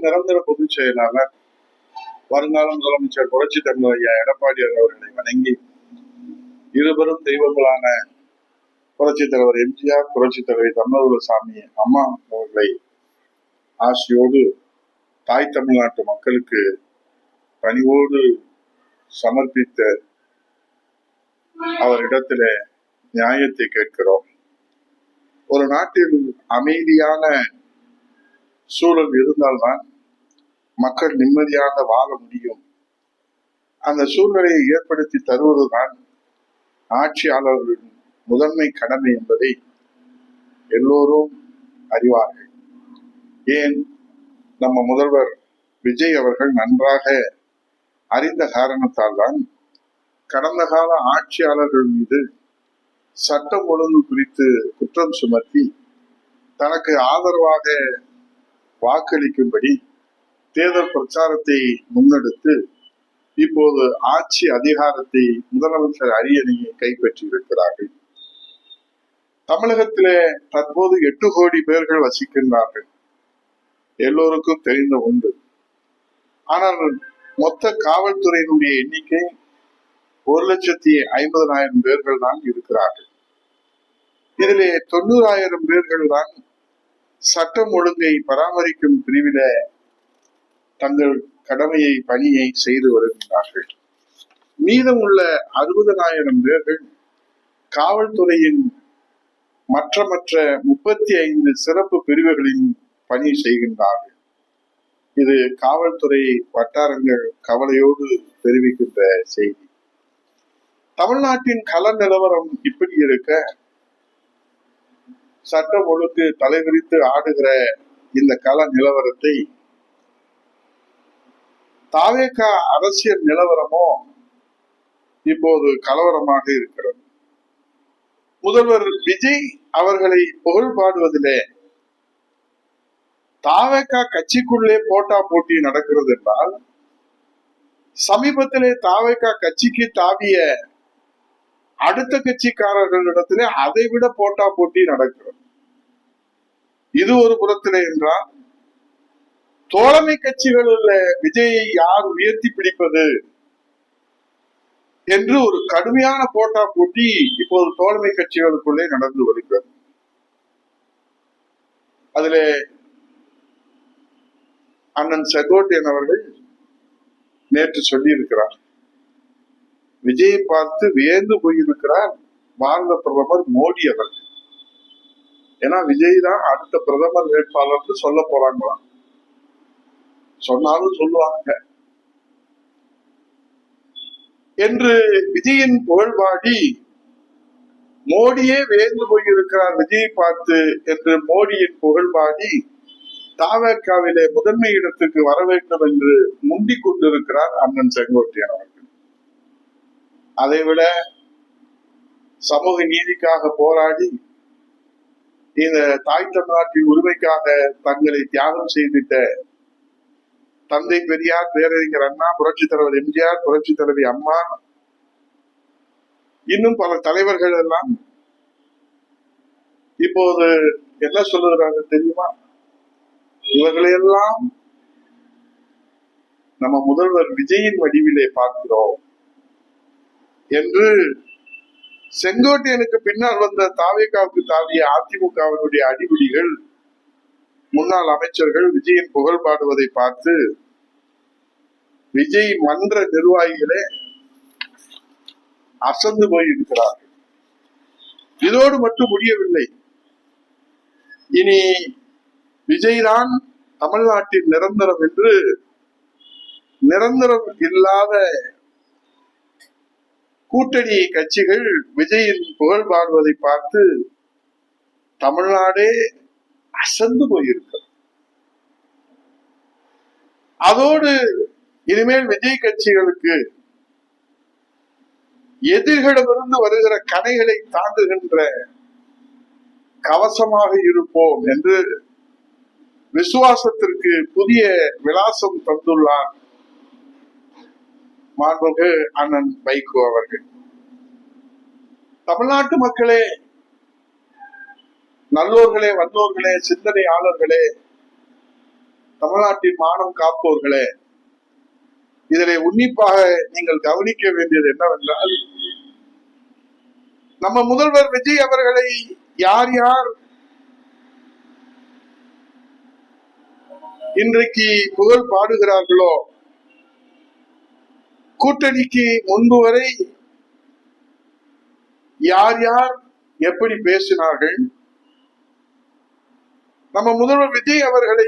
நிரந்தர பொதுச் செயலாளர் வருங்கால முதலமைச்சர் புரட்சி தலைவர் ஐயா எடப்பாடியார் அவர்களை வணங்கி இருவரும் தெய்வங்களான புரட்சி தலைவர் எம்ஜிஆர், புரட்சி தலைவர் தமிழசாமி அம்மா அவர்களை ஆசியோடு தாய் தமிழ்நாட்டு மக்களுக்கு பணிவோடு சமர்ப்பித்த அவரிடத்திலே நியாயத்தை கேட்கிறோம். ஒரு நாட்டில் அமைதியான சூழல் இருந்தால்தான் மக்கள் நிம்மதியாக வாழ முடியும். அந்த சூழ்நிலையை ஏற்படுத்தி தருவதுதான் ஆட்சியாளர்களின் முதன்மை கடமை என்பதை எல்லோரும் அறிவார்கள். ஏன் நம்ம முதல்வர் விஜய் அவர்கள் நன்றாக அறிந்த காரணத்தால் தான் கடந்த கால ஆட்சியாளர்கள் மீது சட்டம் ஒழுங்கு குறித்து குற்றம் சுமத்தி தனக்கு ஆதரவாக வாக்களிக்கும்படி தேர்தல் பிரச்சாரத்தை முன்னெடுத்து இப்போது ஆட்சி அதிகாரத்தை முதலமைச்சர் அரியணையை கைப்பற்றியிருக்கிறார்கள். தமிழகத்திலே தற்போது 8 கோடி பேர்கள் வசிக்கின்றார்கள், எல்லோருக்கும் தெரிந்த உண்டு. ஆனால் மொத்த காவல்துறையினுடைய எண்ணிக்கை 1,50,000 பேர்கள் தான் இருக்கிறார்கள். இதிலே 90,000 பேர்கள் தான் சட்டம் ஒழுங்கை பராமரிக்கும் பிரிவில தங்கள் கடமையை பணியை செய்து வருகின்றார்கள். மீதமுள்ள 60,000 பேர்கள் காவல்துறையின் மற்ற 35 சிறப்பு பிரிவுகளின் பணி செய்கின்றார்கள். இது காவல்துறை வட்டாரங்கள் கவலையோடு தெரிவிக்கின்ற செய்தி. தமிழ்நாட்டின் கள நிலவரம் இப்படி இருக்க, சட்டம் ஒழுங்கு தலைவிரித்து ஆடுகிற இந்த கள நிலவரத்தை தாவேக அரசியல் நிலவரமோ இப்போது கலவரமாக இருக்கிறது. முதல்வர் விஜய் அவர்களை புகழ் பாடுவதிலே தாவேக கட்சிக்குள்ளே போட்டா போட்டி நடக்கிறது என்றால், சமீபத்திலே தாவேக கட்சிக்கு தாவிய அடுத்த கட்சிக்காரர்களிடத்திலே அதை விட போட்டா போட்டி நடக்கிறது. இது ஒரு புறத்திலே என்றால், தோழமை கட்சிகளில் விஜயை யார் உயர்த்தி பிடிப்பது என்று ஒரு கடுமையான போட்டா போட்டி இப்போது தோழமை கட்சிகளுக்குள்ளே நடந்து வருகிறது. அதிலே அண்ணன் செங்கோட்டையன் அவர்கள் நேற்று சொல்லி இருக்கிறார், விஜயை பார்த்து வியந்து போயிருக்கிறார் பாரத பிரதமர் மோடி அவர்கள். ஏன்னா விஜய் தான் அடுத்த பிரதமர் வேட்பாளர் சொல்ல போறாங்களாம். சொன்னாலும் சொல்லுவாங்க என்று விஜயின் புகழ்பாடி மோடியே வியந்து போயிருக்கிறார் விஜயை பார்த்து என்று மோடியின் புகழ்பாடி தாவேகாவிலே முதன்மை இடத்துக்கு வர வேண்டும் என்று முந்திக் கொண்டிருக்கிறார் அண்ணன் செங்கோட்டையன் அவர்கள். அதைவிட சமூக நீதிக்காக போராடி இந்த தாய் தமிழ்நாட்டின் உரிமைக்காக தங்களை தியாகம் செய்திட்ட தந்தை பெரியார், பேரறிஞர் அண்ணா, புரட்சி தலைவர் எம்ஜிஆர், புரட்சி தலைவி அம்மா, இன்னும் பல தலைவர்கள் எல்லாம் இப்போது என்ன சொல்லுகிறாங்க தெரியுமா? இவர்களையெல்லாம் நம்ம முதல்வர் விஜயின் வடிவிலே பார்க்கிறோம் என்று செங்கோட்டையனுக்கு பின்னால் வந்த தாவேகாவுக்கு தாவிய அதிமுகவினுடைய அடிபிடிகள், முன்னாள் அமைச்சர்கள் விஜயின் புகழ் பாடுவதை பார்த்து விஜய் மன்ற நிர்வாகிகளே அசந்து போயிருக்கிறார்கள். இதோடு மட்டும் முடியவில்லை. இனி விஜய் தான் தமிழ்நாட்டின் நிரந்தரம் என்று நிரந்தரம் இல்லாத கூட்டணி கட்சிகள் விஜயின் புகழ் பாடுவதை பார்த்து தமிழ்நாடே அசந்து போயிருக்கிறது. அதோடு இனிமேல் விஜய் கட்சிகளுக்கு எதிர்களிடமிருந்து வருகிற கணைகளை தாண்டுகின்ற கவசமாக இருப்போம் என்று விசுவாசத்திற்கு புதிய விலாசம் தந்துள்ளார் மாண்புமிகு அண்ணன் வைகோ அவர்கள். தமிழ்நாட்டு மக்களே, நல்லோர்களே, வல்லோர்களே, சிந்தனையாளர்களே, தமிழ்நாட்டின் மானம் காப்போர்களே, இதிலே உன்னிப்பாக நீங்கள் கவனிக்க வேண்டியது என்னவென்றால், நம்ம முதல்வர் விஜய் அவர்களை யார் யார் இன்றைக்கு புகழ் பாடுகிறார்களோ, கூட்டணிக்கு முன்பு வரை யார் யார் எப்படி பேசினார்கள், நம்ம முதல்வர் விஜய் அவர்களை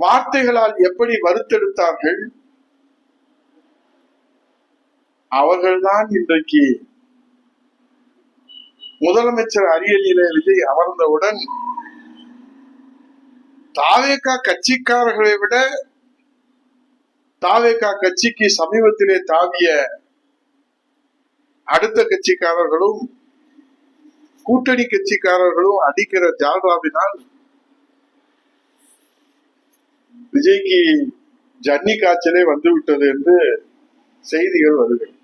வார்த்தைகளால் எப்படி வறுத்தெடுத்தார்கள், அவர்கள்தான் இன்றைக்கு முதலமைச்சர் அரியணையிலே விஜய் அமர்ந்தவுடன் தாவேகா கட்சிக்காரர்களை விட தாவேகா கட்சிக்கு சமீபத்திலே தாவிய அடுத்த கட்சிக்காரர்களும் கூட்டணி கட்சிக்காரர்களும் அடிக்கிற ஜால்ராவினால் விஜய்க்கு ஜன்னி காய்ச்சலே வந்துவிட்டது என்று செய்திகள் வருகிறது.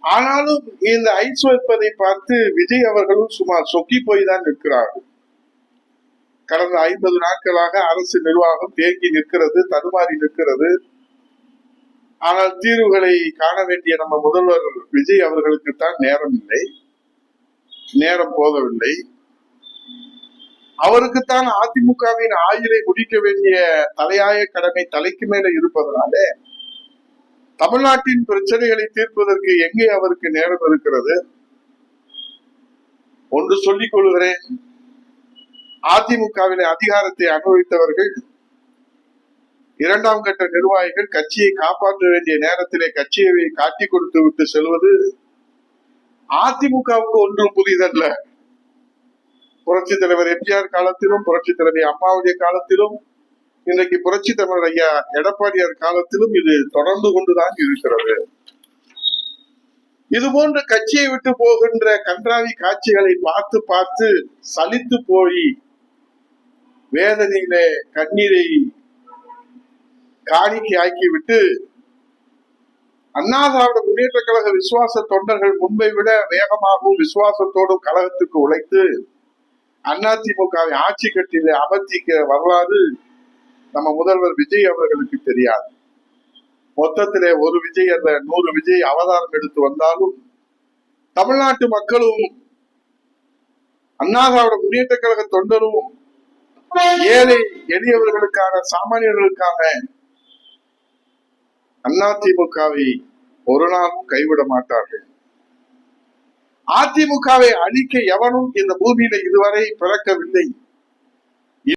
ஆனாலும் இந்த ஐஸ் வைப்பதை பார்த்து விஜய் அவர்களும் சுமார் சொக்கி போய் தான் நிற்கிறார்கள். கடந்த 50 நாட்களாக அரசு நிர்வாகம் தேங்கி நிற்கிறது, தடுமாறி நிற்கிறது. ஆனால் தீர்வுகளை காண வேண்டிய நம்ம முதல்வர் விஜய் அவர்களுக்குத்தான் நேரம் இல்லை, நேரம் போதவில்லை. அவருக்குத்தான் அதிமுகவின் ஆயுளை முடிக்க வேண்டிய தலையாய கடமை தலைக்கு மேல இருப்பதனாலே தமிழ்நாட்டின் பிரச்சனைகளை தீர்ப்பதற்கு எங்கே அவருக்கு நேரம் இருக்கிறது? ஒன்று சொல்லிக் கொள்கிறேன், அதிமுகவின் அதிகாரத்தை அனுபவித்தவர்கள், 2ஆம் கட்ட நிர்வாகிகள் கட்சியை காப்பாற்ற வேண்டிய நேரத்திலே கட்சியை காட்டி கொடுத்து விட்டு செல்வது அதிமுகவுக்கு ஒன்றும் புதிதல்ல. புரட்சி தலைவர் எம்ஜிஆர் காலத்திலும், புரட்சி தலைவி அம்மாவுடைய காலத்திலும், இன்றைக்கு புரட்சி தலைவர் ஐயா எடப்பாடியார் காலத்திலும் இது தொடர்ந்து கொண்டுதான் இருக்கிறது. இது போன்ற கட்சியை விட்டு போகின்ற கன்றாவி காட்சிகளை பார்த்து பார்த்து சலித்து போய் வேதனையிலே கண்ணீரை காணிக்கை ஆக்கிவிட்டு அண்ணா திராவிட முன்னேற்ற கழக விசுவாச தொண்டர்கள் முன்பை விட வேகமாகவும் விசுவாசத்தோடும் கழகத்துக்கு உழைத்து அதிமுகவை ஆட்சி கட்டிலே அமர்த்திக்க வரலாறு நம்ம முதல்வர் விஜய் அவர்களுக்கு தெரியாது. மொத்தத்திலே ஒரு விஜய் அல்ல 100 விஜய் அவதாரம் எடுத்து வந்தாலும் தமிழ்நாட்டு மக்களும் அண்ணா திராவிட முன்னேற்ற கழக தொண்டரும் ஏழை எளியவர்களுக்கான சாமானியர்களுக்கான அதிமுகவை ஒரு நாளும் கைவிட மாட்டார்கள். அதிமுகவை அழிக்க எவனும் இந்த பூமியில இதுவரை பிறக்கவில்லை.